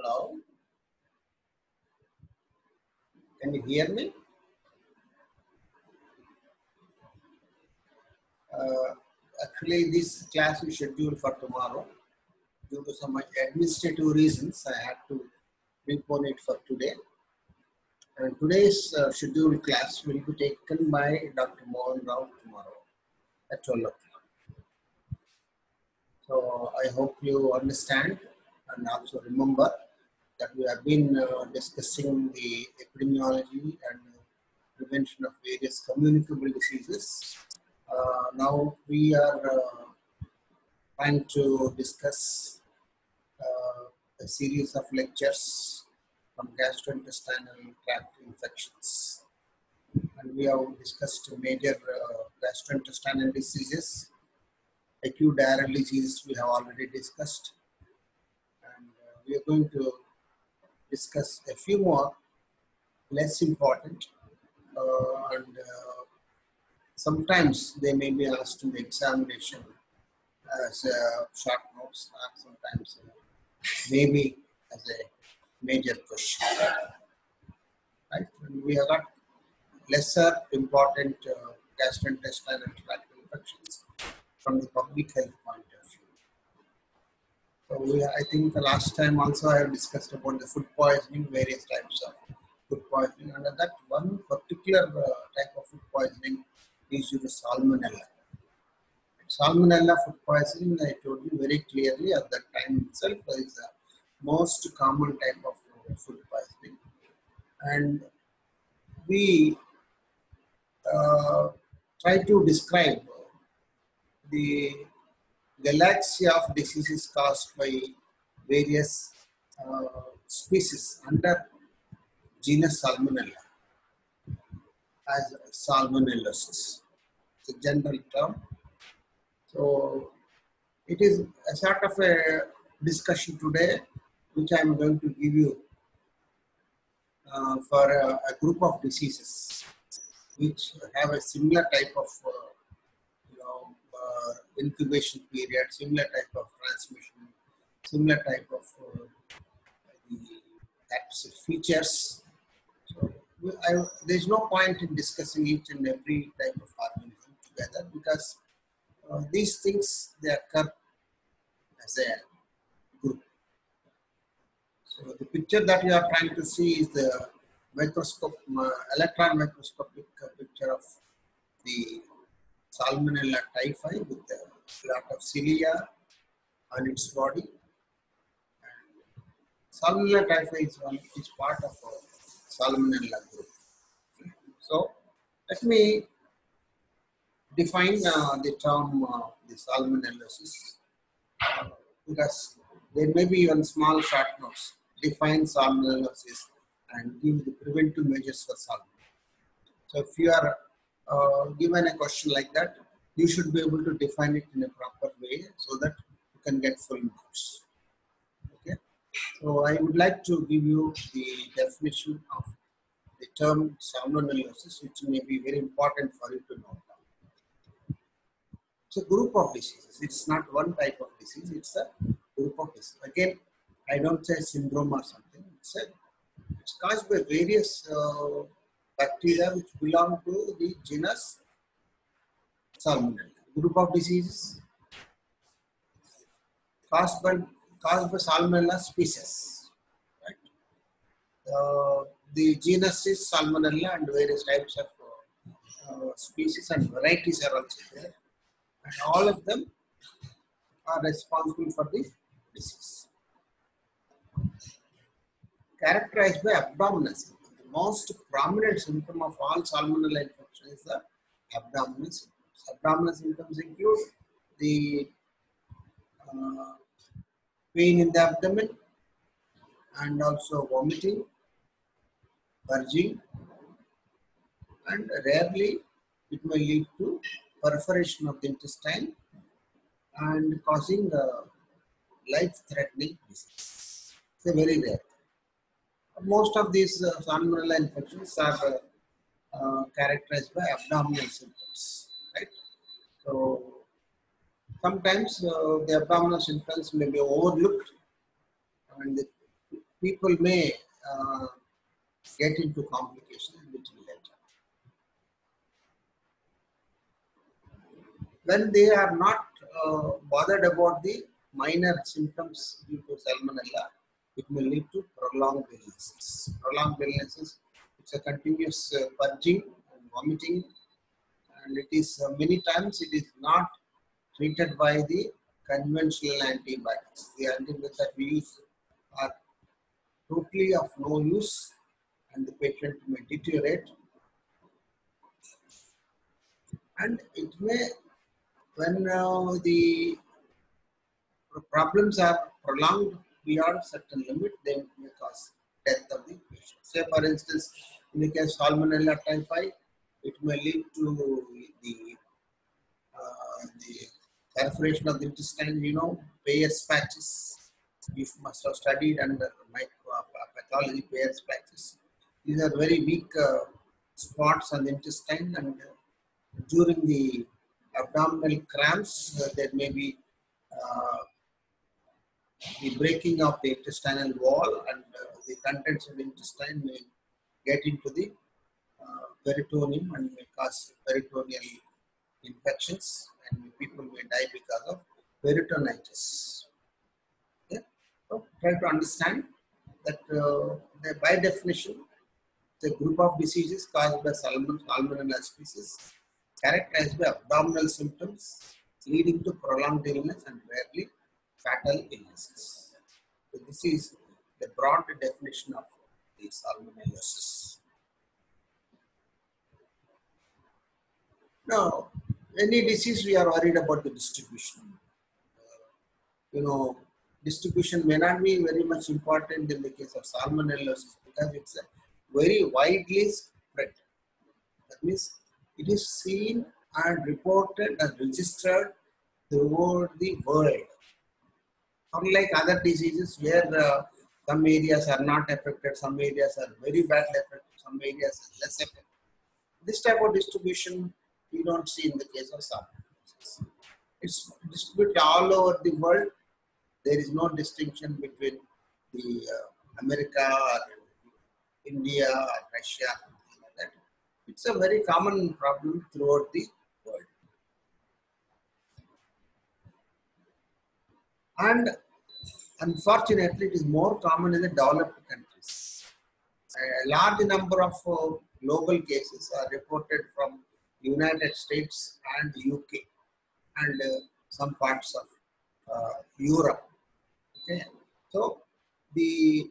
Hello? Can you hear me? Actually, this class is scheduled for tomorrow. Due to some administrative reasons, I had to prepone it for today. And today's scheduled class will be taken by Dr. Mohan Rao tomorrow at 12 o'clock. So I hope you understand and also remember that we have been discussing the epidemiology and prevention of various communicable diseases. Now we are trying to discuss a series of lectures on gastrointestinal tract infections. And we have discussed major gastrointestinal diseases. Acute diarrheal disease we have already discussed. And we are going to discuss a few more less important and sometimes they may be asked in the examination as short notes or sometimes maybe as a major question. Right? And we have got lesser important gastrointestinal tract infections from the public health point of view. So I think the last time also I have discussed about the food poisoning, various types of food poisoning. Under that one particular type of food poisoning is due to salmonella. Salmonella food poisoning, I told you very clearly at that time itself, is the most common type of food poisoning. And we try to describe the galaxy of diseases caused by various species under genus Salmonella as salmonellosis. It's a general term. So it is a sort of a discussion today, which I am going to give you for a group of diseases which have a similar type of incubation period, similar type of transmission, similar type of features. So there is no point in discussing each and every type of organism together because these things they occur as a group. So the picture that you are trying to see is the electron microscopic picture of the Salmonella typhi with a lot of cilia on its body. And Salmonella typhi is part of a Salmonella group. So let me define the term the salmonellosis because there may be even small short notes. Define salmonellosis and give the preventive measures for salmonella. So if you are given a question like that, you should be able to define it in a proper way so that you can get full marks. Okay. So I would like to give you the definition of the term salmonellosis, which may be very important for you to know. It's a group of diseases. It's not one type of disease. It's a group of diseases. Again, I don't say syndrome or something. It's caused by various bacteria which belong to the genus Salmonella. Group of diseases caused by Salmonella species. Right? The genus is Salmonella and various types of species and varieties are also there. And all of them are responsible for the disease. Characterized by abdominal symptoms. The most prominent symptom of all Salmonella infection is the abdominal symptoms. Abdominal symptoms include the pain in the abdomen and also vomiting, purging, and rarely it may lead to perforation of the intestine and causing life-threatening disease. It's very rare. Most of these Salmonella infections are characterized by abdominal symptoms, right? So sometimes the abdominal symptoms may be overlooked and the people may get into complications a little later. When they are not bothered about the minor symptoms due to salmonella, it may lead to prolonged illnesses. Prolonged illnesses, it's a continuous purging and vomiting, and it is many times it is not treated by the conventional antibiotics. The antibiotics that we use are totally of no use, and the patient may deteriorate, and it may, when the problems are prolonged beyond certain limit, they may cause death of the patient. Say for instance, in the case of Salmonella typhi, it may lead to the perforation of the intestine, Peyer's patches. You must have studied under pathology, Peyer's patches. These are very weak spots on the intestine, and during the abdominal cramps, there may be the breaking of the intestinal wall, and the contents of the intestine may get into the peritoneum and may cause peritoneal infections, and people may die because of peritonitis. Okay? So try to understand that by definition, the group of diseases caused by Salmonella species characterized by abdominal symptoms leading to prolonged illness and rarely fatal illnesses. So this is the broad definition of the salmonellosis. Now, any disease we are worried about the distribution. Distribution may not be very much important in the case of salmonellosis because it's a very widely spread. That means it is seen and reported and registered throughout the world. Unlike other diseases where some areas are not affected, some areas are very badly affected, some areas are less affected. This type of distribution we don't see in the case of salmonellosis. It's distributed all over the world. There is no distinction between the America or India or Russia, something like that. It's a very common problem throughout the world. And unfortunately, it is more common in the developed countries. A large number of global cases are reported from United States and UK and some parts of Europe. Okay, so the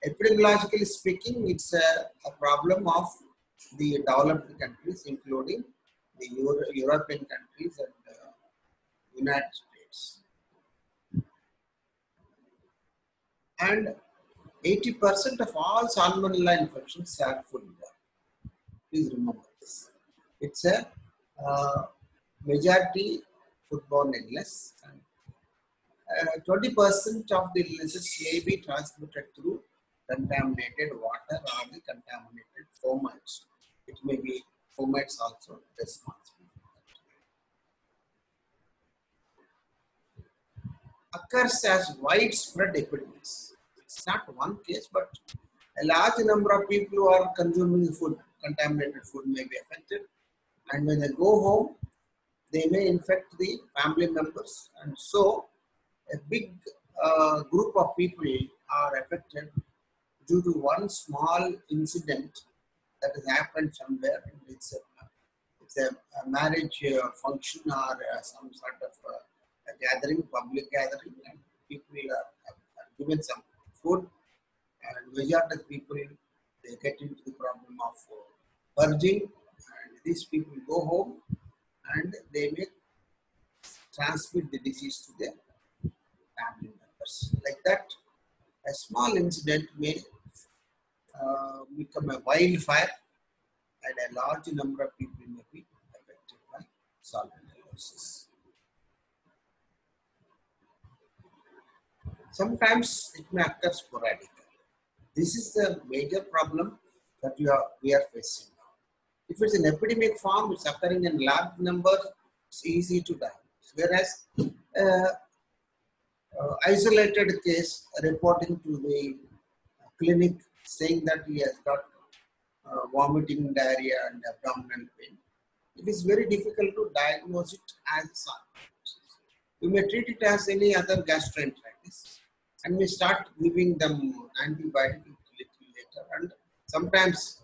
epidemiologically speaking, it's a problem of the developed countries, including the European countries and United States. And 80% of all salmonella infections are foodborne. Please remember this. It's a majority foodborne illness. 20% of the illnesses may be transmitted through contaminated water or the contaminated fomites. It may be fomites also responsible for that. Occurs as widespread epidemics. It's not one case, but a large number of people who are consuming food, contaminated food, may be affected. And when they go home, they may infect the family members. And so, a big group of people are affected due to one small incident that has happened somewhere. It's a marriage function or some sort of a gathering, public gathering, and people are given some food, and majority of people, they get into the problem of purging, and these people go home and they may transmit the disease to their family members. Like that, a small incident may become a wildfire, and a large number of people may be affected by salmonellosis. Sometimes it may occur sporadically. This is the major problem that we are facing now. If it's an epidemic form, it's occurring in large numbers, it's easy to diagnose. Whereas isolated case reporting to the clinic saying that he has got vomiting, diarrhea, and abdominal pain. It is very difficult to diagnose it as sarcoidosis. We may treat it as any other gastroenteritis and we start giving them antibiotic little later. And sometimes,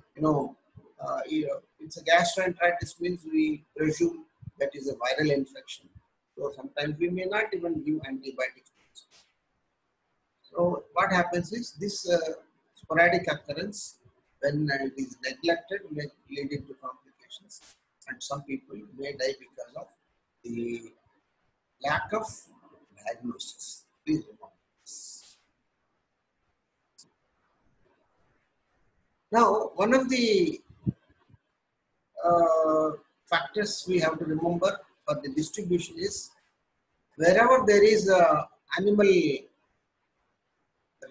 it's a gastroenteritis means we presume that is a viral infection. So sometimes we may not even give antibiotics. So what happens is this sporadic occurrence, when it is neglected, may lead into complications, and some people may die because of the lack of diagnosis. Please remember this. Now, one of the factors we have to remember for the distribution is wherever there is animal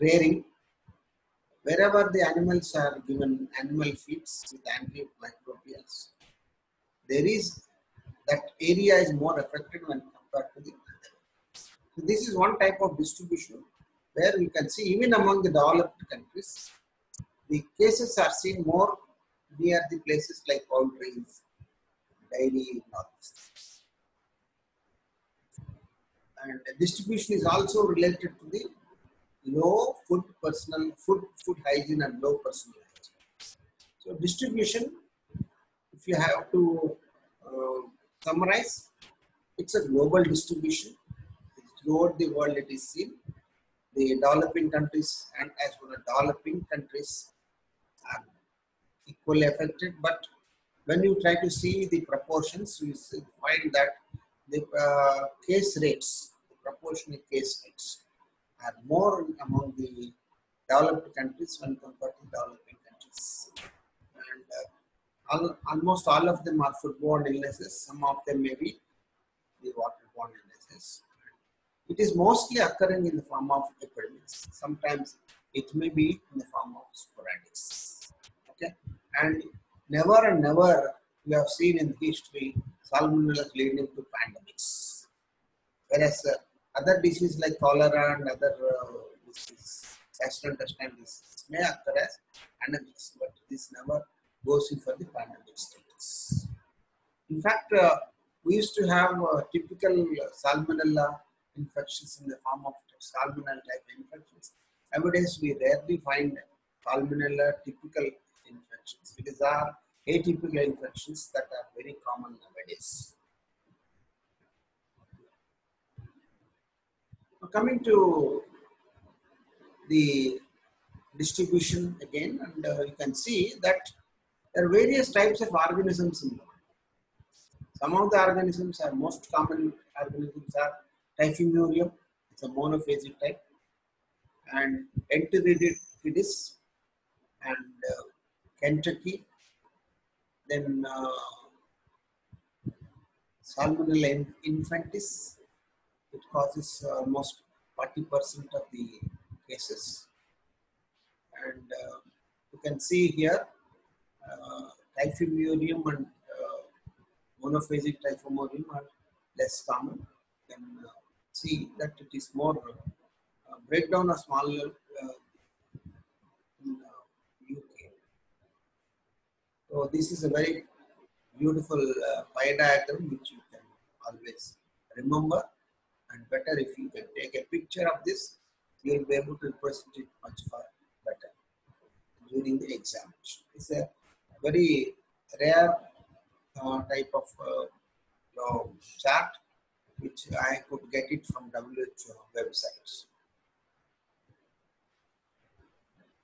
rearing, wherever the animals are given animal feeds with antimicrobials, there is that area is more affected when compared to the other. So this is one type of distribution where we can see even among the developed countries, the cases are seen more near the places like poultries, dairy, and all this. And the distribution is also related to the low food hygiene and low personal hygiene. So distribution, if you have to summarize, it's a global distribution. Throughout the world it is seen. The developing countries and as well as developing countries are equally affected, but when you try to see the proportions, you find that the case rates, the proportional case rates are more among the developed countries when compared to developing countries. And almost all of them are foodborne illnesses. Some of them may be the waterborne illnesses. It is mostly occurring in the form of epidemics. Sometimes it may be in the form of sporadics. Okay, and never we have seen in history salmonella leading to pandemics. Whereas other diseases like cholera and other diseases, gastrointestinal diseases may occur as pandemics, but this never goes in for the pandemic status. In fact, we used to have typical salmonella infections in the form of salmonella type infections. Nowadays, we rarely find salmonella typical infections. It is our atypical infections that are very common nowadays. Now, coming to the distribution again, and you can see that there are various types of organisms in the world. Some of the organisms are most common organisms are Typhimurium, it's a monophasic type, and Enteritidis and Kentucky, then Salmonella infantis. It causes almost 40% of the cases, and you can see here Typhimurium and monophasic Typhimurium are less common. You can see that it is more breakdown of smaller in UK. So this is a very beautiful pie diagram which you can always remember, and better if you can take a picture of this, you will be able to present it much better during the examination. It's a very rare type of chart which I could get it from WHO websites.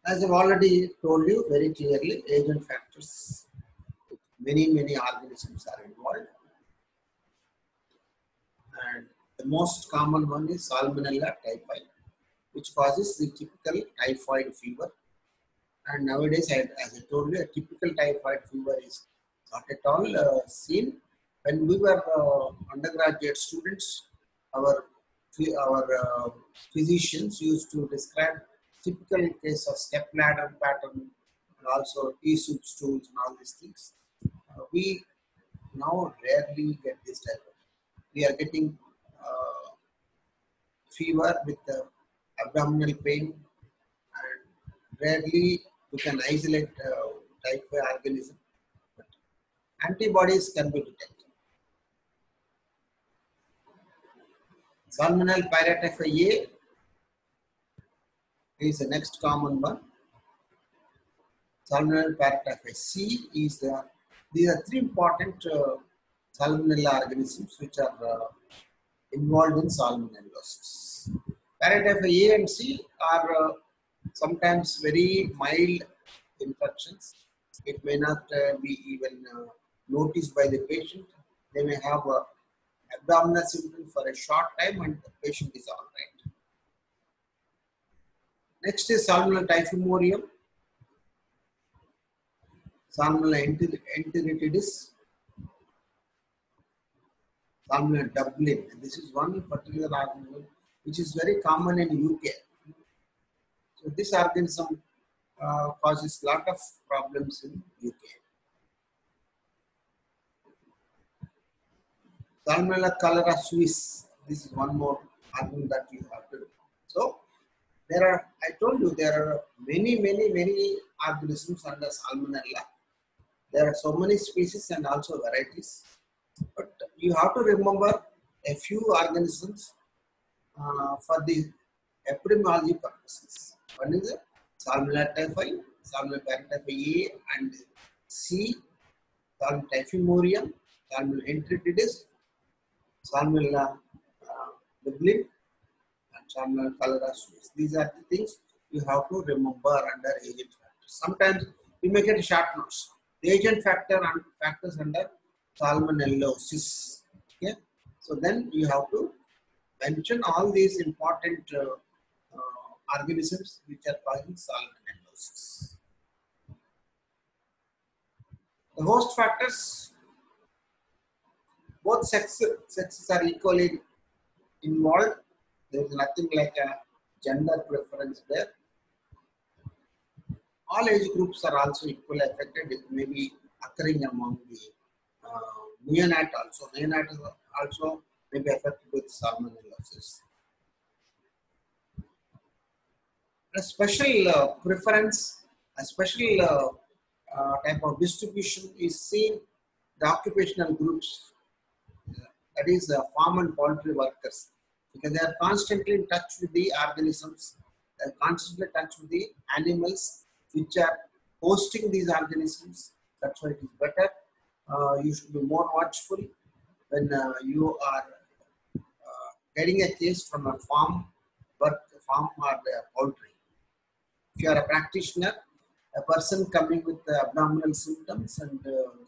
As I've already told you very clearly, agent factors, many organisms are involved, and the most common one is Salmonella typhi, which causes the typical typhoid fever. And nowadays, as I told you, a typical typhoid fever is not at all seen. When we were undergraduate students, our physicians used to describe typical case of stepladder pattern and also E-soup stools and all these things. We now rarely get this type of. We are getting fever with abdominal pain, and rarely we can isolate type 5 organism, but antibodies can be detected. Salmonella pyridoxine A is the next common one. Salmonella pyridoxine C is the. These are three important Salmonella organisms which are involved in salmonellosis. Pyridoxine A and C are sometimes very mild infections. It may not be even noticed by the patient. They may have abdominal symptoms for a short time and the patient is all right. Next is Salmonella typhimurium, Salmonella enteritidis, Salmonella Dublin. This is one particular organism which is very common in UK. So this organism causes a lot of problems in UK. Salmonella cholera suis. This is one more organism that you have to do. So there are, I told you, there are many organisms under Salmonella. There are so many species and also varieties. But you have to remember a few organisms for the epidemiology purposes. One is Salmonella typhi, Salmonella pyridoxine A and C, Salmonella typhimurium, Salmonella enteritidis, Salmonella Dublin, and Salmonella cholera suis. These are the things you have to remember under agent factors. Sometimes you may get short notes. The agent factor and factors under salmonellosis. Okay, so then you have to mention all these important organisms which are causing salmonellosis. The host factors, both sexes are equally involved. There is nothing like a gender preference there. All age groups are also equally affected. It may be occurring among the neonat also. Neonat also may be affected with salmonellosis. A special preference, a special type of distribution is seen the occupational groups, that is farm and poultry workers, because they are constantly in touch with the organisms, they are constantly in touch with the animals which are hosting these organisms. That's why it is better. You should be more watchful when you are getting a case from a farm or poultry. If you are a practitioner, a person coming with abdominal symptoms and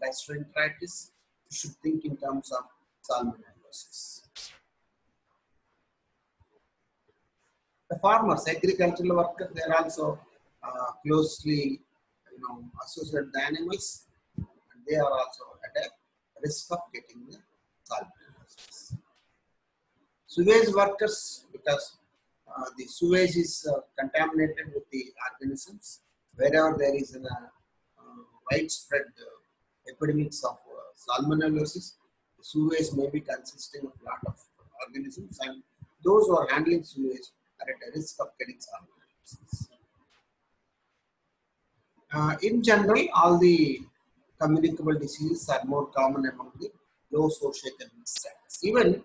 gastroenteritis, you should think in terms of salmonellosis. The farmers, agricultural workers, they are also closely, associated with the animals, and they are also at a risk of getting the salmonellosis. Sewage workers, because the sewage is contaminated with the organisms. Wherever there is a widespread epidemics of salmonellosis, the sewage may be consisting of a lot of organisms, and those who are handling sewage are at a risk of getting salmonellosis. In general, all the communicable diseases are more common among the low socioeconomic status. Even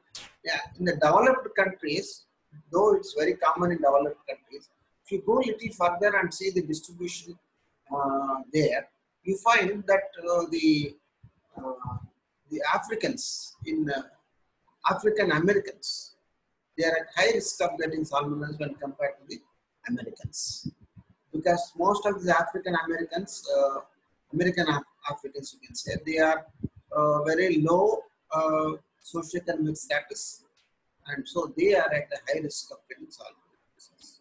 in the developed countries, though it's very common in developed countries, if you go a little further and see the distribution there, you find that the Africans in African Americans, they are at high risk of getting salmonella when compared to the Americans, because most of the African Americans, Africans, you can say, they are very low socioeconomic status, and so they are at a high risk of getting salmonellosis.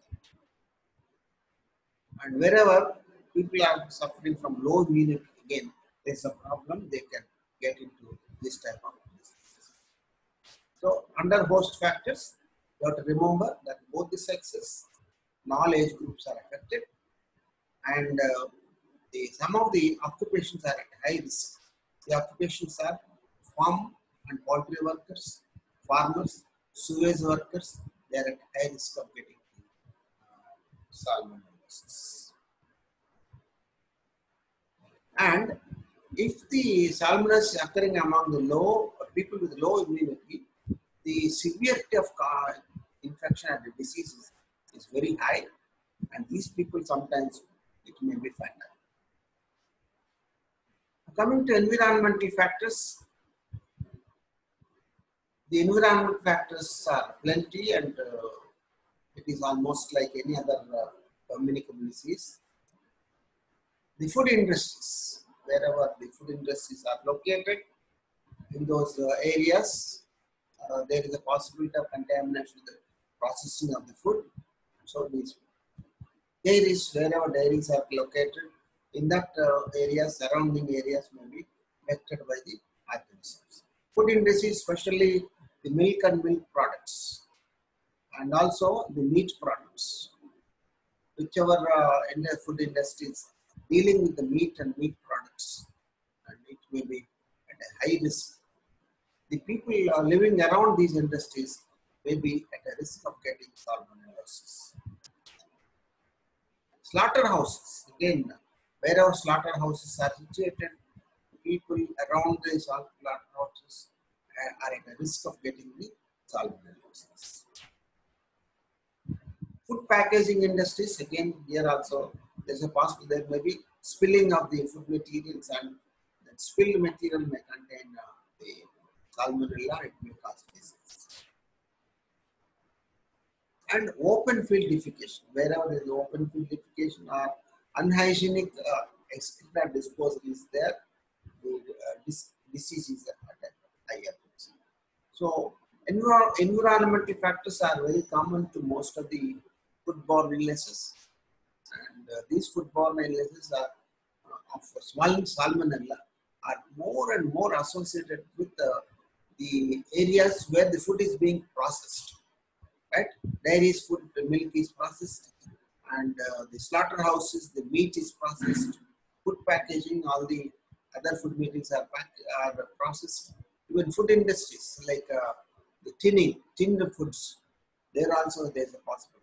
And wherever people are suffering from low immunity, again, there's a problem, they can get into this type of disease. So under host factors, you have to remember that both the sexes and all age groups are affected, and some of the occupations are at high risk. The occupations are farm and poultry workers, farmers, sewage workers, they are at high risk of getting salmonellosis. And if the salmonellosis is occurring among the people with low immunity, the severity of infection and the disease is very high, and these people sometimes it may be fatal. Coming to environmental factors, the environmental factors are plenty, and it is almost like any other communicable disease. The food industries, wherever the food industries are located, in those areas, there is a possibility of contamination in the processing of the food. So these dairies, wherever dairies are located, in that area, surrounding areas may be affected by the organisms. Food industry, especially the milk and milk products, and also the meat products. Whichever in the food industry is dealing with the meat and meat products, and it may be at a high risk. The people living around these industries may be at a risk of getting salmonellosis. Slaughterhouses, again, wherever slaughterhouses are situated, people around the slaughterhouses are at a risk of getting the salmonellosis. Food packaging industries, again, here also there's a possibility there may be spilling of the food materials, and that spilled material may contain the salmonella, it may cause disease. And open field defecation, wherever there is open field defecation or unhygienic excreta disposal is there, the disease is at a higher risk. So environmental factors are very common to most of the foodborne illnesses, and these foodborne illnesses are of salmonella are more and more associated with the areas where the food is being processed. Right, dairies, food, the milk is processed, and the slaughterhouses, the meat is processed. Food packaging, all the other food materials are processed. Even food industries like the tinned foods, there's a possibility.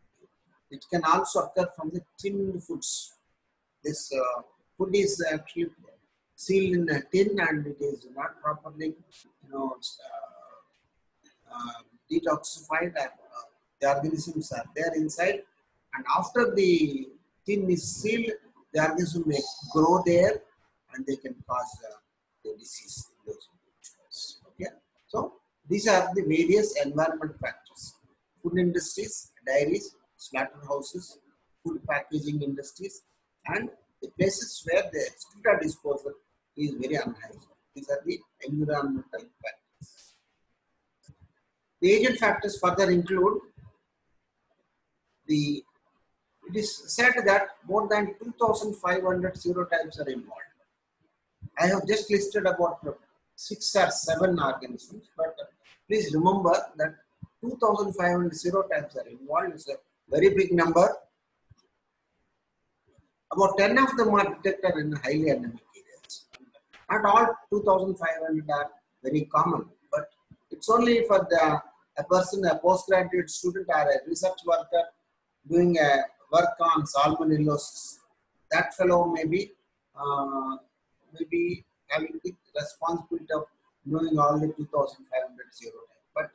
It can also occur from the tinned foods. This food is actually sealed in a tin, and it is not properly, detoxified. The organisms are there inside, and after the tin is sealed, the organism may grow there, and they can cause the disease in those individuals. Okay, so these are the various environment factors: food industries, dairies, slaughterhouses, food packaging industries, and the places where the excreta disposal is very unhygienic. These are the environmental factors. The agent factors further include it is said that more than 2,500 serotypes are involved. I have just listed about 6 or 7 organisms, but please remember that 2,500 serotypes are involved. It's a very big number. About 10 of them are detected in highly endemic areas. Not all 2,500 are very common, but it's only for a person, a postgraduate student or a research worker doing a work on salmonellosis. That fellow may be having the responsibility of knowing all the 2,500 serotypes. But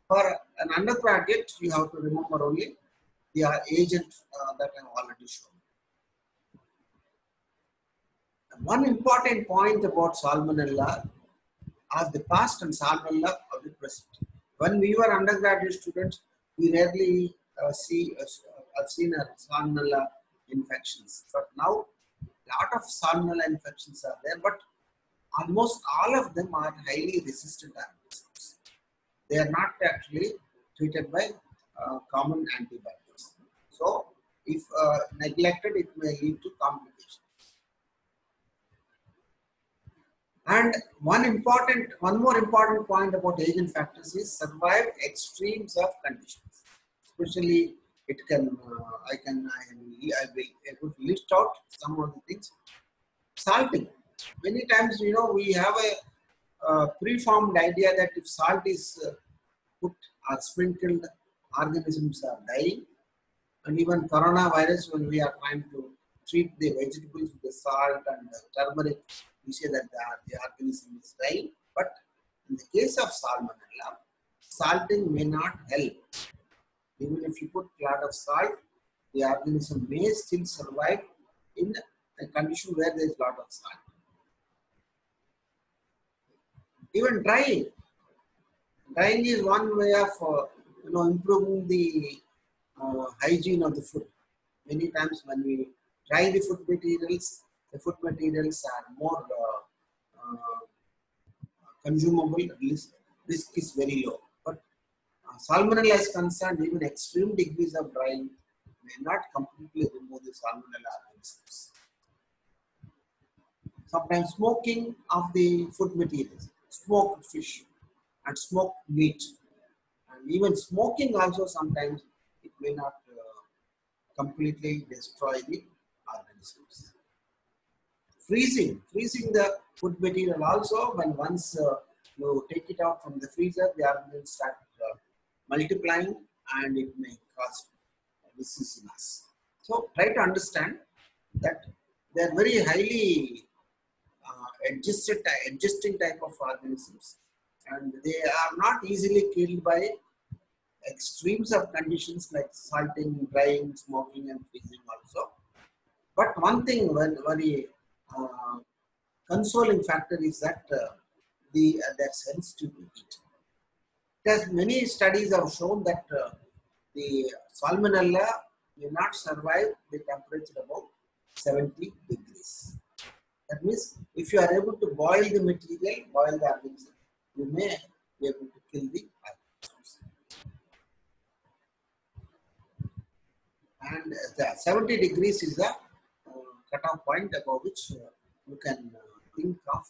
for an undergraduate, you have to remember only the agent that I have already shown. One important point about salmonella of the past and salmonella of the present. When we were undergraduate students, we rarely I've seen salmonella infections, but now a lot of salmonella infections are there, but almost all of them are highly resistant organisms. They are not actually treated by common antibiotics. So, if neglected, it may lead to complications. And one more important point about agent factors is survive extremes of conditions, especially. It can, I will be able to list out some of the things. Salting. Many times, we have a preformed idea that if salt is put or sprinkled organisms are dying. And even coronavirus, when we are trying to treat the vegetables with the salt and the turmeric, we say that the organism is dying. But in the case of Salmonella, salting may not help. Even if you put a lot of salt, the organism may still survive in a condition where there is a lot of salt. Even drying is one way of improving the hygiene of the food. Many times when we dry the food materials are more consumable. Risk is very low. But Salmonella is concerned, even extreme degrees of drying may not completely remove the Salmonella organisms. Sometimes smoking of the food materials, smoked fish and smoked meat, and even smoking also sometimes it may not completely destroy the organisms. Freezing the food material also, when once you take it out from the freezer, the organisms start multiplying and it may cause disease in us. So try to understand that they are very highly adjusting type of organisms, and they are not easily killed by extremes of conditions like salting, drying, smoking, and freezing also. But one thing, very consoling factor is that they're sensitive to heat. Because many studies have shown that the Salmonella may not survive the temperature above 70 degrees. That means if you are able to boil the material, boil the organism, you may be able to kill the organisms. And the 70 degrees is the cutoff point above which you can think of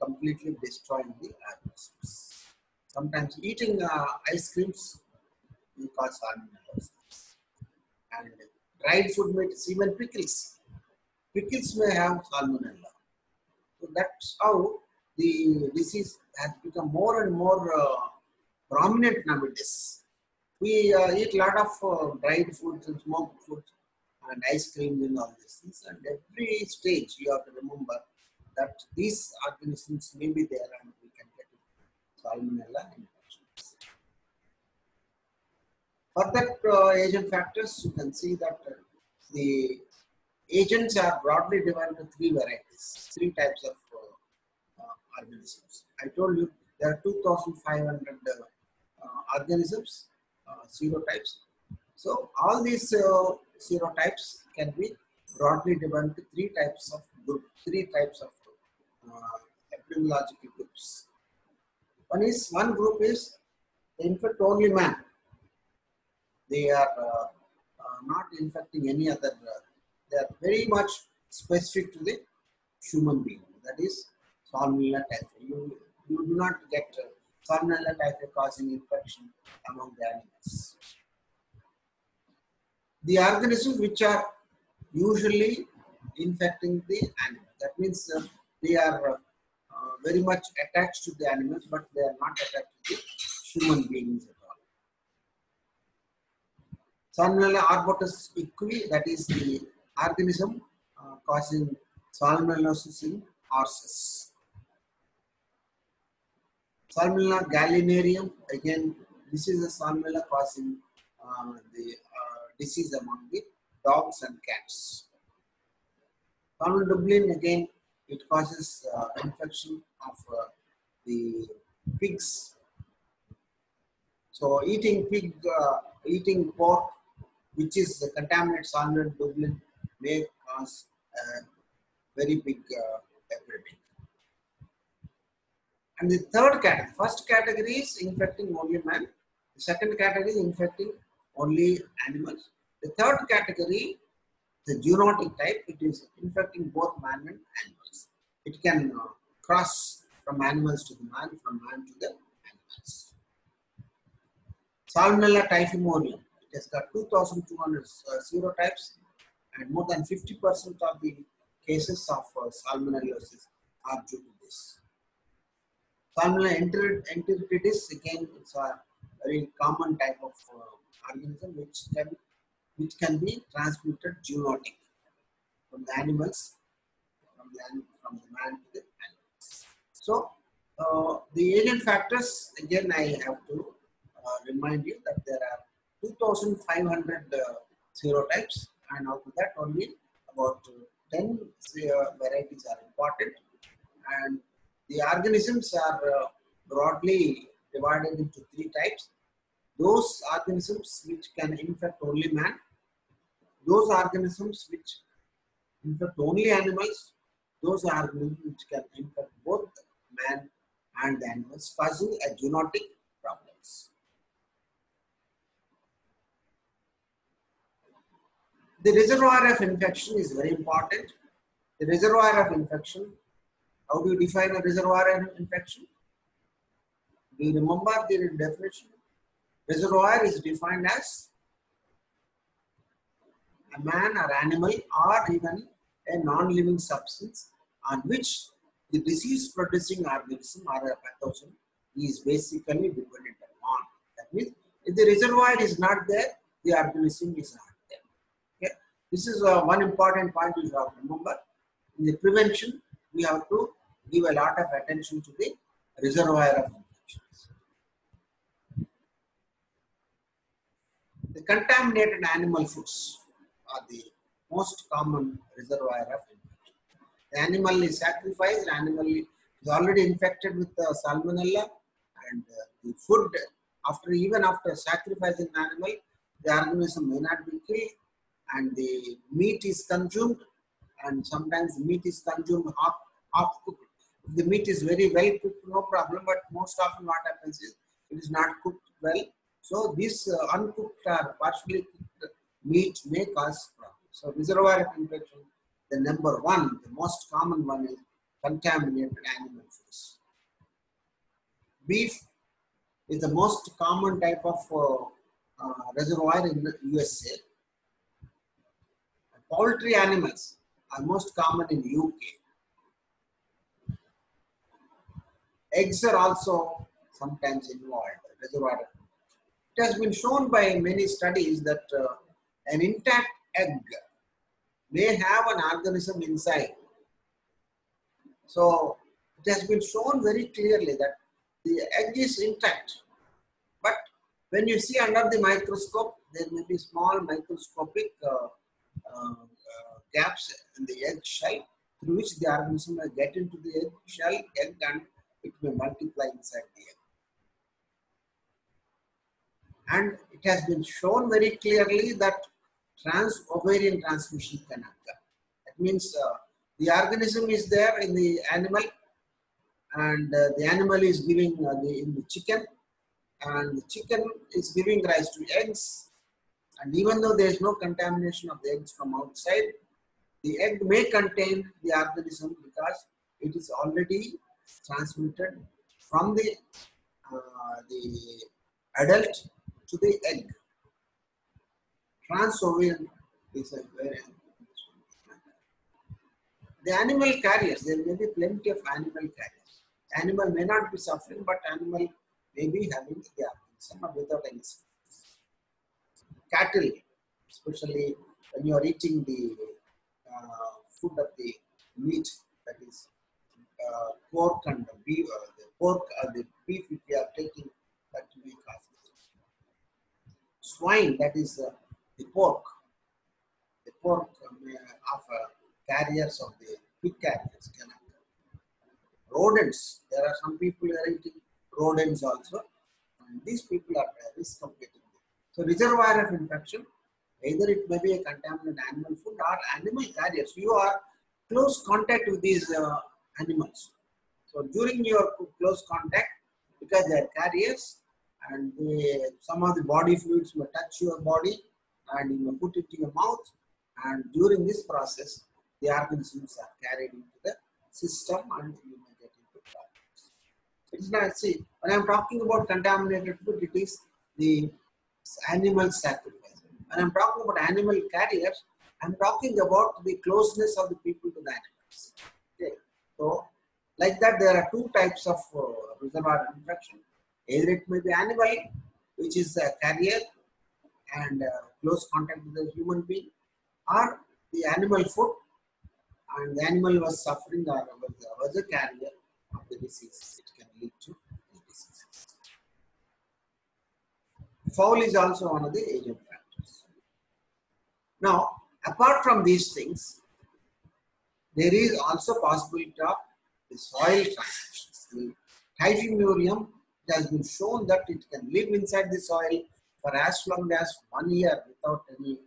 completely destroying the organisms. Sometimes eating ice creams will cause salmonella. And dried food materials, even pickles may have salmonella. So that's how the disease has become more and more prominent nowadays. We eat a lot of dried foods and smoked foods and ice cream and all these things. And every stage you have to remember that these organisms may be there and we can get salmonella infections. Further agent factors, you can see that the agents are broadly divided into three types of organisms. I told you there are 2,500 organisms, serotypes. So all these serotypes can be broadly divided into three types of epidemiological groups. One group is they infect only man. They are not infecting any other. They are very much specific to the human being. That is Salmonella typhi. You do not get Salmonella typhi causing infection among the animals. The organisms which are usually infecting the animal. That means they are very much attached to the animals, but they are not attached to the human beings at all. Salmonella arbotus equi, that is the organism causing salmonellosis in horses. Salmonella gallinareum, again, this is a salmonella causing the disease among the dogs and cats. Salmonella dublin, again, it causes infection of the pigs. So eating pork, which is contaminated Salmonella dublin, may cause a very big epidemic. And the third category, first category is infecting only man. The second category is infecting only animals. The third category, the zoonotic type, it is infecting both man and animals. It can cross from animals to the man, from man to the animals. Salmonella typhimurium, it has got 2,200 serotypes, and more than 50% of the cases of salmonellosis are due to this. Salmonella enteritidis, again, it's a very common type of organism which can be transmitted zoonotic from the animals, from the man to the animals. So the alien factors, again I have to remind you that there are 2,500 serotypes, and out of that only about 10 varieties are important, and the organisms are broadly divided into three types. Those organisms which can infect only man, those organisms which infect only animals, those organisms which can infect both man and the animals, causing a zoonotic problems. The reservoir of infection is very important. The reservoir of infection, how do you define a reservoir of infection? Do you remember the definition? Reservoir is defined as a man or animal or even a non-living substance on which the disease-producing organism or a pathogen is basically dependent upon. That means if the reservoir is not there, the organism is not there. Okay? This is one important point you have to remember. In the prevention, we have to give a lot of attention to the reservoir of infections. The contaminated animal foods are the most common reservoir of infection. The animal is sacrificed, the animal is already infected with salmonella, and the food, even after sacrificing the animal, the organism may not be killed, and the meat is consumed, and sometimes the meat is consumed half cooked. If the meat is very well cooked, no problem, but most often what happens is it is not cooked well. So this uncooked or partially cooked meat may cause problems. So reservoir of infection, the number one, the most common one is contaminated animal foods. Beef is the most common type of reservoir in the USA. Poultry animals are most common in UK. Eggs are also sometimes involved, reservoir. It has been shown by many studies that an intact egg may have an organism inside. So it has been shown very clearly that the egg is intact, but when you see under the microscope, there may be small microscopic gaps in the egg shell through which the organism may get into the egg shell, and it may multiply inside the egg. And it has been shown very clearly that ovarian transmission can occur. That means the organism is there in the animal, and the animal is giving in the chicken, and the chicken is giving rise to eggs. And even though there is no contamination of the eggs from outside, the egg may contain the organism because it is already transmitted from the adult to the egg. Transovarian is a variant. The animal carriers, there may be plenty of animal carriers. Animal may not be suffering, but animal may be having the organism without any symptoms. Cattle, especially when you are eating the food of the meat, that is pork and the beef, the beef if you are taking, that may cause it. Swine, that is the pork of carriers of the pig carriers can occur. Rodents, there are some people who are eating rodents also, and these people are at risk of getting it. So reservoir of infection, either it may be a contaminated animal food or animal carriers. You are close contact with these animals. So during your close contact, because they are carriers, and some of the body fluids may touch your body, and you may put it in your mouth, and during this process, the organisms are carried into the system and you may get into problems. It is not, see, when I am talking about contaminated food, it is the animal sacrifice. When I am talking about animal carriers, I am talking about the closeness of the people to the animals. Okay. So, like that, there are two types of reservoir infection. Either it may be animal which is a carrier and close contact with the human being, or the animal food and the animal was suffering or was a carrier of the disease. It can lead to diseases. Foul is also one of the agent factors. Now, apart from these things, there is also possibility of the soil transmissions. The Typhimurium, it has been shown that it can live inside the soil for as long as 1 year without any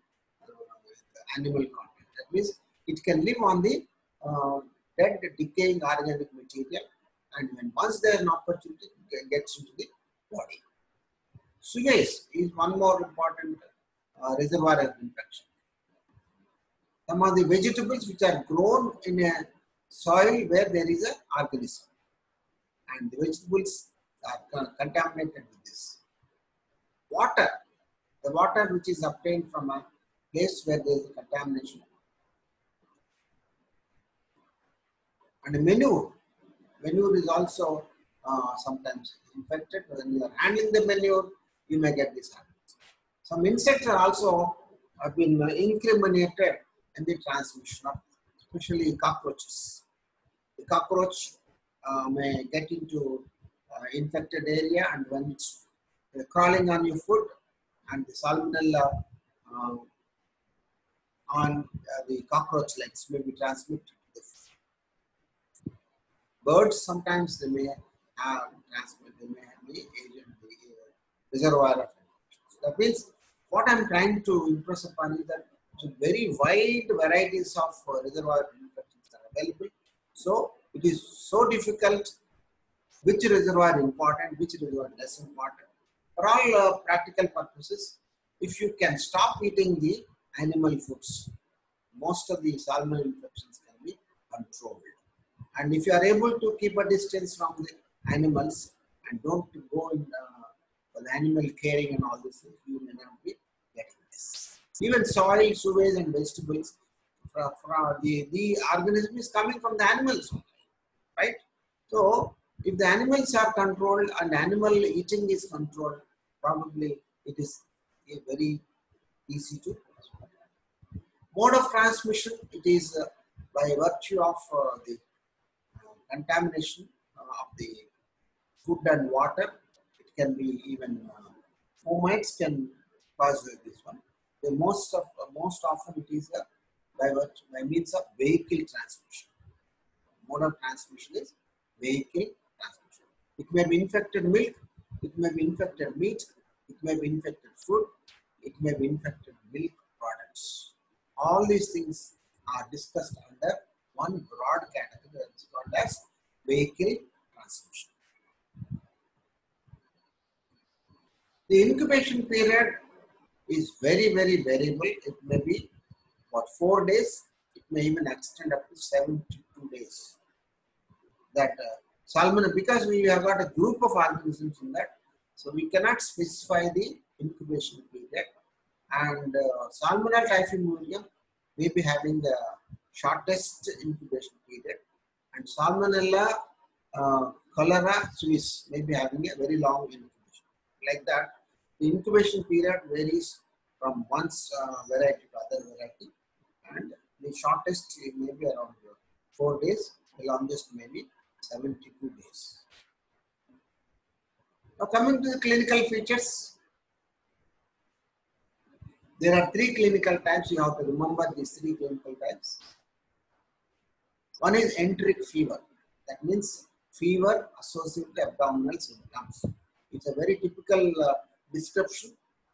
animal contact. That means it can live on the dead, decaying organic material, and when once there is an opportunity, it gets into the body. Sewage is one more important reservoir of infection. Some of the vegetables which are grown in a soil where there is an organism, and the vegetables are contaminated with this. Water, the water which is obtained from a place where there is a contamination. And manure is also sometimes infected. When you are handling the manure, you may get this happen. Some insects are also have been incriminated in the transmission of, especially cockroaches. The cockroach may get into infected area, and when it's crawling on your food, and the salmonella on the cockroach legs may be transmitted to the food. Birds sometimes they may have transmitted, they may have the agent, the reservoir of infections. That means what I'm trying to impress upon is that very wide varieties of reservoir infections are available. So it is so difficult which reservoir important, which reservoir less important. For all practical purposes, if you can stop eating the animal foods, most of the salmonella infections can be controlled. And if you are able to keep a distance from the animals and don't go in for the animal caring and all this, you may not be getting this. Even soil, sewage and vegetables, the organism is coming from the animals, right? So if the animals are controlled and animal eating is controlled, probably it is very easy to. Mode of transmission, it is by virtue of the contamination of the food and water. It can be even fomites can cause this one. The most often it is by means of vehicle transmission. Mode of transmission is vehicle transmission. It may be infected milk, it may be infected meat, it may be infected food, it may be infected milk products. All these things are discussed under one broad category that is called as vehicle transmission. The incubation period is very, very variable. It may be about 4 days. It may even extend up to 72 days. That salmonella, because we have got a group of organisms in that, so we cannot specify the incubation period. And Salmonella typhimurium may be having the shortest incubation period, and Salmonella cholera suis may be having a very long incubation. Like that, the incubation period varies from one variety to other variety, and the shortest may be around 4 days, the longest may be 72 days. Now coming to the clinical features, there are 3 clinical types. You have to remember these 3 clinical types. One is enteric fever. That means fever associated with abdominal symptoms. It's a very typical description,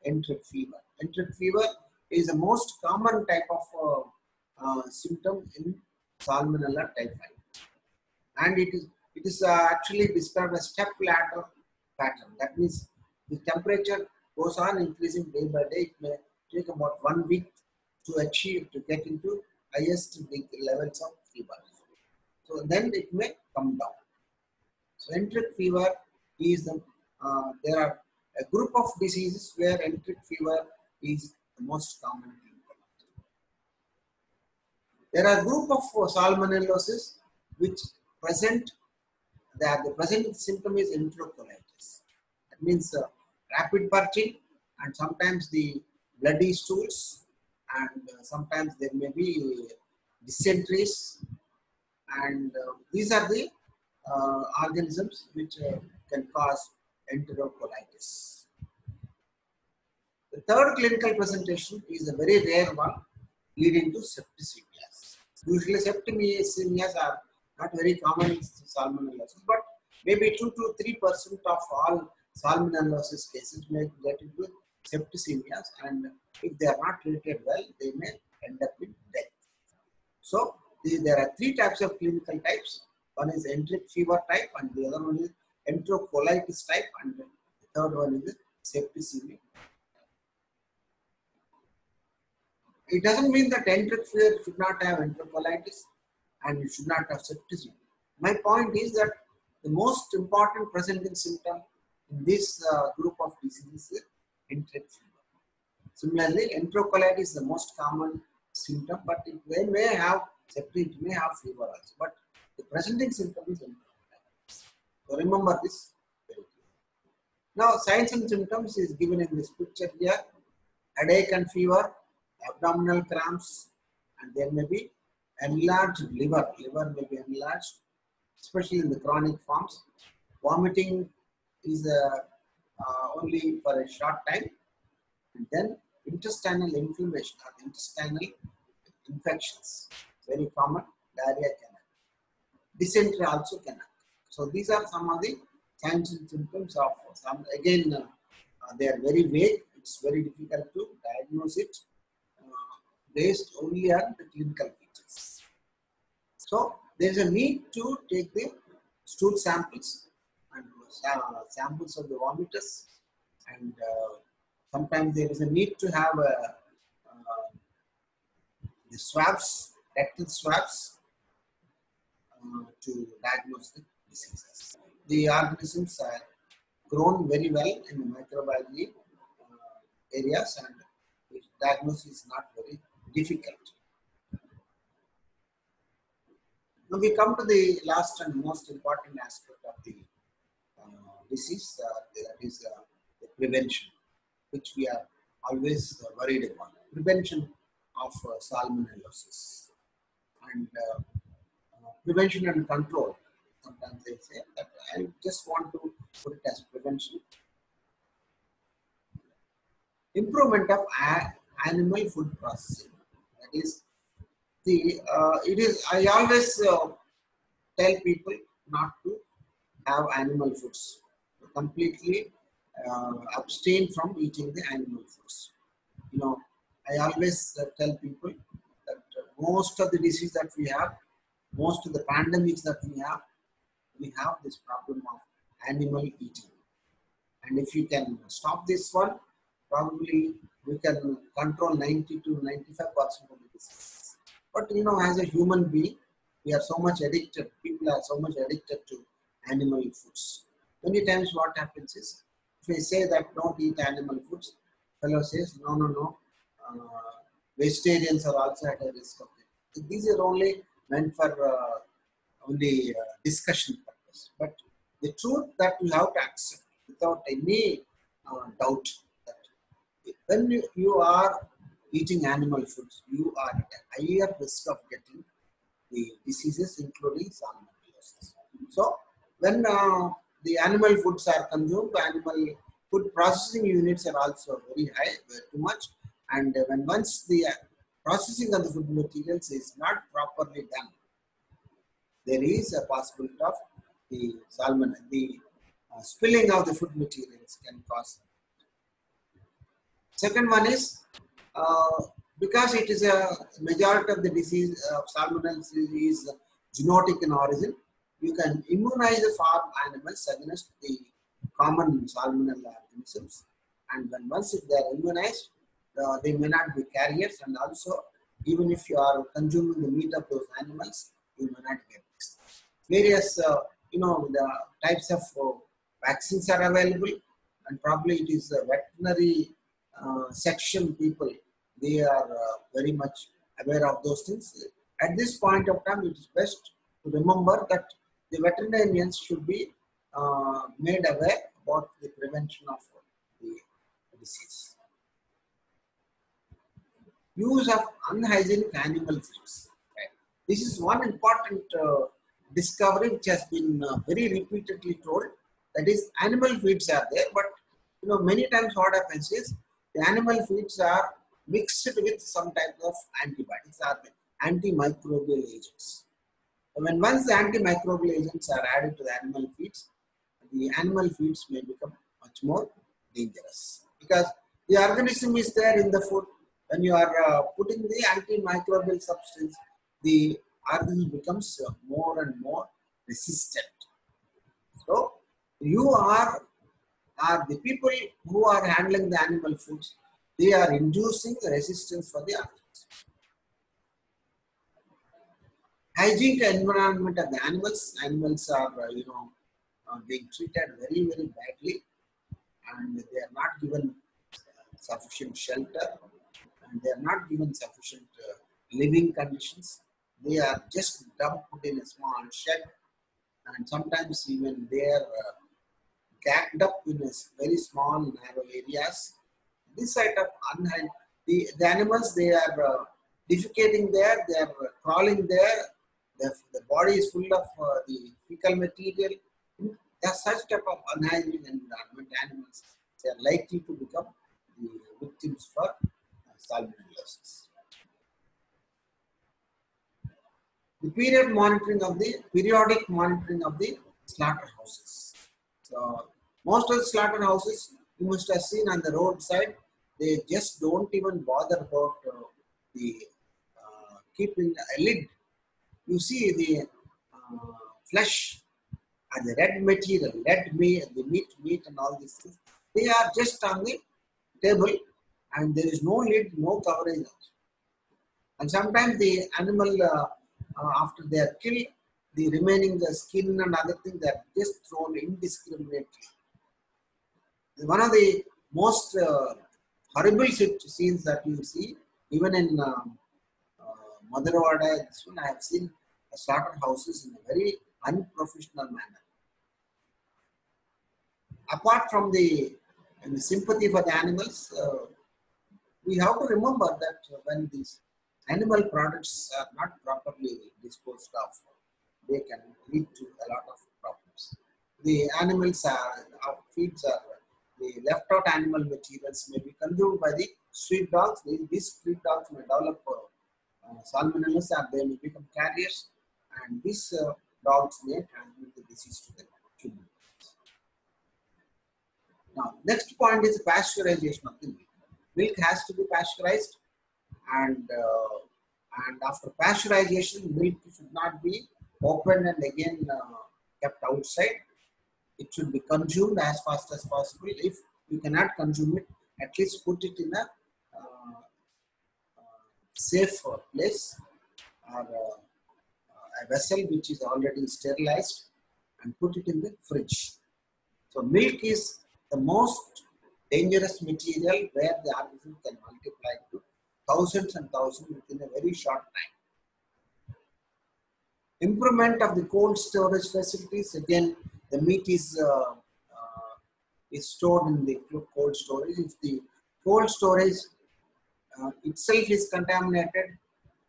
enteric fever. Enteric fever is the most common type of symptom in Salmonella typhi. And it is actually described as step ladder pattern. That means the temperature goes on increasing day by day. It may take about 1 week to get into highest levels of fever. So then it may come down. So enteric fever is there are a group of diseases where enteric fever is the most common. There are a group of salmonellosis which present, the present symptom is enterocolitis. That means rapid purging, and sometimes the bloody stools, and sometimes there may be dysenteries, and these are the organisms which can cause enterocolitis. The third clinical presentation is a very rare one, leading to septicemias. Usually septicemias are not very common in salmonellosis, but maybe 2 to 3% of all salmonellosis cases may get into septicemias, and if they are not treated well, they may end up in death. So there are 3 types of clinical types. One is enteric fever type, and the other one is enterocolitis type, and the third one is septicemia. It doesn't mean that enteric fever should not have enterocolitis and it should not have septicemia. My point is that the most important presenting symptom in this group of diseases is enteric fever. Similarly, enterocolitis is the most common symptom, but they may have septic, it may have fever also. But the presenting symptom is enterocolitis. So remember this very clearly. Now, signs and symptoms is given in this picture here: headache and fever, abdominal cramps, and there may be enlarged liver. Liver may be enlarged, especially in the chronic forms. Vomiting is only for a short time, and then intestinal inflammation or intestinal infections, very common. Diarrhea can happen. Dysentery also can happen. So these are some of the signs and symptoms of some. Again, they are very vague. It's very difficult to diagnose it based only on the clinical features. So there is a need to take the stool samples and samples of the vomiters, and sometimes there is a need to have the swabs, rectal swabs, to diagnose the diseases. The organisms are grown very well in the microbiology areas, and the diagnosis is not very difficult. Now we come to the last and most important aspect of the disease, that is the prevention, which we are always worried about. Prevention of salmonellosis, and prevention and control. Sometimes they say that I just want to put it as prevention. Improvement of animal food processing. That is I always tell people not to have animal foods. Completely abstain from eating the animal foods. I always tell people that most of the disease that we have, most of the pandemics that we have this problem of animal eating. And if you can stop this one, probably we can control 90 to 95% of the disease. But as a human being, we are so much addicted. People are so much addicted to animal foods. Many times what happens is, if I say that don't eat animal foods, fellow says no. Vegetarians are also at a risk of it. So these are only meant for discussion purpose. But the truth that you have to accept without any doubt, that when you are eating animal foods, you are at a higher risk of getting the diseases, including salmonellosis. So when the animal foods are consumed, animal food processing units are also very high, very too much. And when once the processing of the food materials is not properly done, there is a possibility of the salmonella, the spilling of the food materials can cause. Second one is, because it is a majority of the disease of salmonellosis is zoonotic in origin, you can immunize the farm animals against the common salmonella organisms, and when once if they are immunized, they may not be carriers, and also even if you are consuming the meat of those animals, you may not get this. Various the types of vaccines are available, and probably it is a veterinary section people, they are very much aware of those things. At this point of time, it is best to remember that the veterinarians should be made aware about the prevention of the disease. Use of unhygienic animal feeds. Right? This is one important discovery which has been very repeatedly told. That is, animal feeds are there, but many times what happens is the animal feeds are mixed with some type of antibiotics or antimicrobial agents. Once the antimicrobial agents are added to the animal feeds may become much more dangerous because the organism is there in the food. When you are putting the antimicrobial substance, the organism becomes more and more resistant. So you are the people who are handling the animal foods, they are inducing resistance for the organism. Hygienic environment of the animals. Animals are being treated very, very badly, and they are not given sufficient shelter, and they are not given sufficient living conditions. They are just dumped in a small shed, and sometimes even they are gagged up in a very small, narrow areas. This side of unhygienic, the animals, they are defecating there, they are crawling there. The body is full of the fecal material. There are such type of unhygienic environment. Animals, they are likely to become the victims for salmonellosis. The periodic monitoring of the slaughterhouses. So most of the slaughterhouses, you must have seen on the roadside, they just don't even bother about keeping a lid. You see the flesh and the red material, red meat, the meat and all these things, they are just on the table and there is no lid, no coverage. And sometimes the animal, after they are killed, the remaining skin and other things, they are just thrown indiscriminately. One of the most horrible scenes that you see, even in Maduravada, this one I have seen slaughterhouses in a very unprofessional manner. Apart from the sympathy for the animals, we have to remember that when these animal products are not properly disposed of, they can lead to a lot of problems. The animals feeds are the left out animal materials may be consumed by the street dogs. These street dogs may develop salmonellosis and they may become carriers, and these dogs may transmit the disease to the human. Now, next point is pasteurization of the milk. Milk has to be pasteurized, and after pasteurization, milk should not be opened and again kept outside. It should be consumed as fast as possible. If you cannot consume it, at least put it in a safe place or a vessel which is already sterilized and put it in the fridge. So milk is the most dangerous material where the organism can multiply to thousands and thousands within a very short time. Improvement of the cold storage facilities. Again, the meat is stored in the cold storage. If the cold storage itself is contaminated,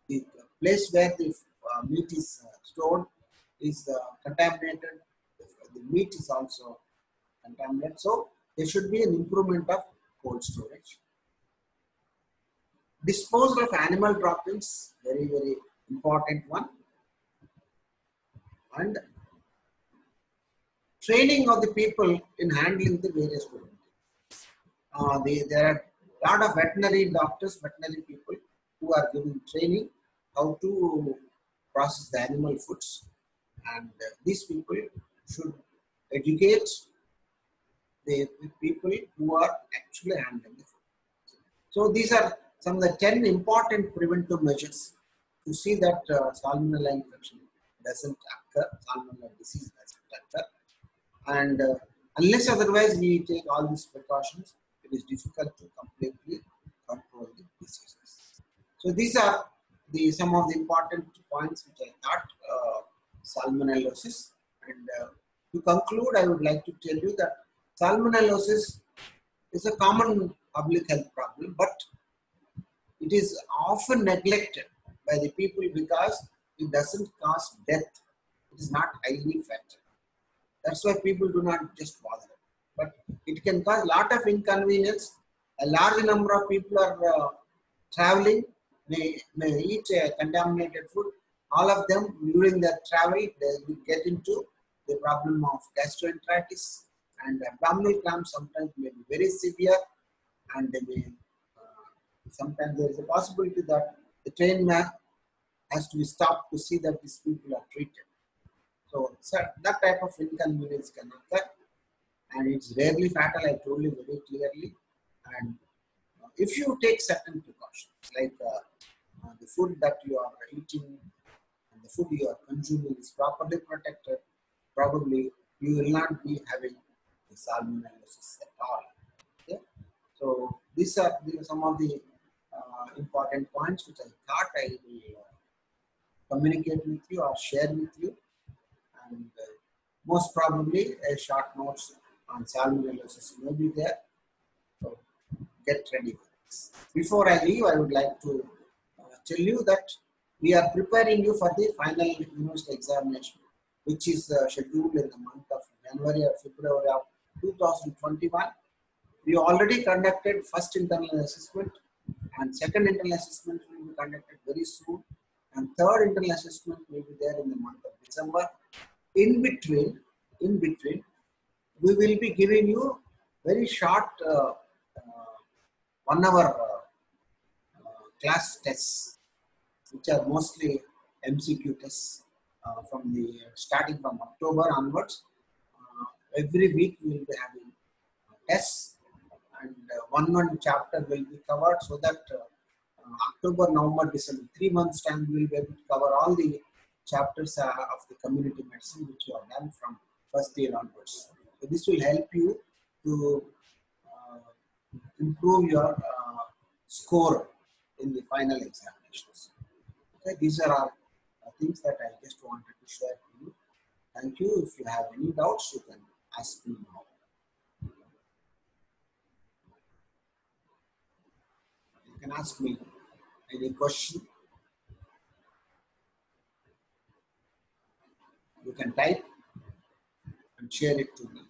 the place where the meat is stored is contaminated. The meat is also contaminated. So there should be an improvement of cold storage. Disposal of animal droppings, very, very important one. And training of the people in handling the various food. There are a lot of veterinary doctors, veterinary people who are given training how to process the animal foods, and these people should educate the people who are actually handling the food. So these are some of the 10 important preventive measures to see that salmonella infection doesn't occur, salmonella disease doesn't occur. And unless otherwise we take all these precautions, it is difficult to completely control the diseases. So these are some of the important points which I thought salmonellosis. And to conclude, I would like to tell you that salmonellosis is a common public health problem, but it is often neglected by the people because it doesn't cause death. It is not highly fatal. That's why people do not just bother. But it can cause a lot of inconvenience. A large number of people are traveling, may eat contaminated food. All of them during their travel, they will get into the problem of gastroenteritis, and abdominal cramps sometimes may be very severe, and they may sometimes there is a possibility that the train has to be stopped to see that these people are treated. So that type of inconvenience can occur, and it's rarely fatal. I told you very clearly. And if you take certain precautions, like the food that you are eating and the food you are consuming is properly protected, probably you will not be having the salmonellosis at all. Okay? So these are some of the important points which I thought I will communicate with you or share with you, and most probably a short notes on salmonellosis may be there. So get ready for this. Before I leave, I would like to tell you that we are preparing you for the final university examination, which is scheduled in the month of January or February of 2021. We already conducted first internal assessment, and second internal assessment will be conducted very soon, and third internal assessment will be there in the month of December. In between, we will be giving you very short 1 hour class tests, which are mostly MCQ tests from the starting from October onwards. Every week we will be having tests, and one chapter will be covered, so that October, November, December, 3 months time we will be able to cover all the chapters of the community medicine which you have done from first year onwards. So this will help you to improve your score in the final examinations. Okay, these are our things that I just wanted to share with you. Thank you. If you have any doubts, you can ask me now. You can ask me any question. You can type and share it to me.